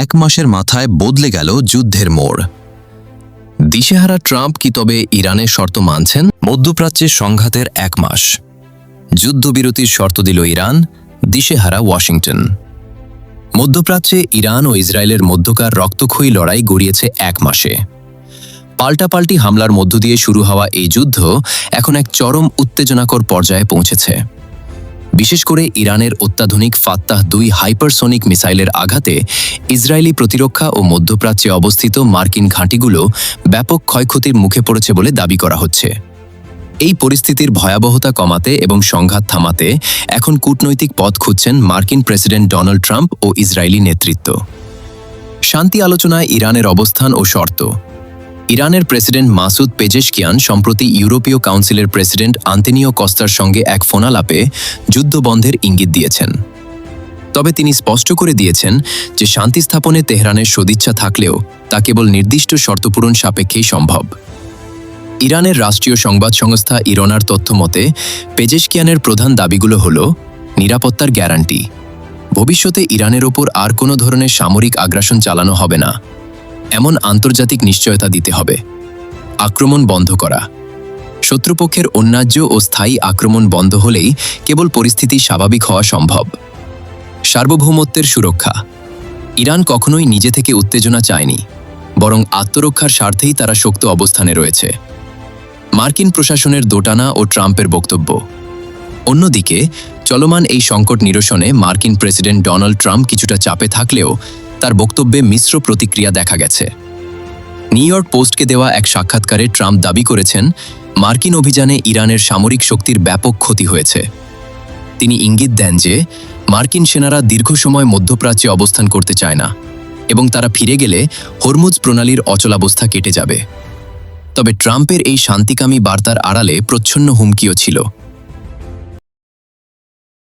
এক মাসের মাথায় বদলে গেল যুদ্ধের মোড়। দিশেহারা ট্রাম্প কি তবে ইরানের শর্ত মানছেন? মধ্যপ্রাচ্যের সংঘাতের এক মাস, যুদ্ধবিরতির শর্ত দিল ইরান, দিশেহারা ওয়াশিংটন। মধ্যপ্রাচ্যে ইরান ও ইসরায়েলের মধ্যকার রক্তক্ষয়ী লড়াই গড়িয়েছে এক মাসে। পাল্টাপাল্টি হামলার মধ্য দিয়ে শুরু হওয়া এই যুদ্ধ এখন এক চরম উত্তেজনাকর পর্যায়ে পৌঁছেছে। বিশেষ করে ইরানের অত্যাধুনিক ফাত্তাহ-2 হাইপারসোনিক মিসাইলের আঘাতে ইসরায়েলি প্রতিরক্ষা ও মধ্যপ্রাচ্যে অবস্থিত মার্কিন ঘাঁটিগুলো ব্যাপক ক্ষয়ক্ষতির মুখে পড়েছে বলে দাবি করা হচ্ছে। এই পরিস্থিতির ভয়াবহতা কমাতে এবং সংঘাত থামাতে এখন কূটনৈতিক পথ খুঁজছেন মার্কিন প্রেসিডেন্ট ডোনাল্ড ট্রাম্প ও ইসরায়েলি নেতৃত্ব। শান্তি আলোচনায় ইরানের অবস্থান ও শর্ত। ইরানের প্রেসিডেন্ট মাসুদ পেজেশকিয়ান সম্প্রতি ইউরোপীয় কাউন্সিলের প্রেসিডেন্ট আন্তোনিও কস্তার সঙ্গে এক ফোনালাপে যুদ্ধবন্ধের ইঙ্গিত দিয়েছেন। তবে তিনি স্পষ্ট করে দিয়েছেন যে শান্তি স্থাপনে তেহরানের সদিচ্ছা থাকলেও তা কেবল নির্দিষ্ট শর্তপূরণ সাপেক্ষেই সম্ভব। ইরানের রাষ্ট্রীয় সংবাদ সংস্থা ইরনার তথ্য মতে পেজেশকিয়ানের প্রধান দাবিগুলো হল নিরাপত্তার গ্যারান্টি, ভবিষ্যতে ইরানের ওপর আর কোনো ধরনের সামরিক আগ্রাসন চালানো হবে না, এমন আন্তর্জাতিক নিশ্চয়তা দিতে হবে, আক্রমণ বন্ধ করা, শত্রুপক্ষের অন্যায্য ও স্থায়ী আক্রমণ বন্ধ হলেই কেবল পরিস্থিতি স্বাভাবিক হওয়া সম্ভব, সার্বভৌমত্বের সুরক্ষা। ইরান কখনোই নিজে থেকে উত্তেজনা চায়নি, বরং আত্মরক্ষার স্বার্থেই তারা শক্ত অবস্থানে রয়েছে। মার্কিন প্রশাসনের দোটানা ও ট্রাম্পের বক্তব্য। অন্যদিকে চলমান এই সংকট নিরসনে মার্কিন প্রেসিডেন্ট ডোনাল্ড ট্রাম্প কিছুটা চাপে থাকলেও তার বক্তব্যে মিশ্র প্রতিক্রিয়া দেখা গেছে। নিউ ইয়র্ক পোস্টকে দেওয়া এক সাক্ষাৎকারে ট্রাম্প দাবি করেছেন, মার্কিন অভিযানে ইরানের সামরিক শক্তির ব্যাপক ক্ষতি হয়েছে। তিনি ইঙ্গিত দেন যে মার্কিন সেনারা দীর্ঘ সময় মধ্যপ্রাচ্যে অবস্থান করতে চায় না এবং তারা ফিরে গেলে হরমুজ প্রণালীর অচলাবস্থা কেটে যাবে। তবে ট্রাম্পের এই শান্তিকামী বার্তার আড়ালে প্রচ্ছন্ন হুমকিও ছিল।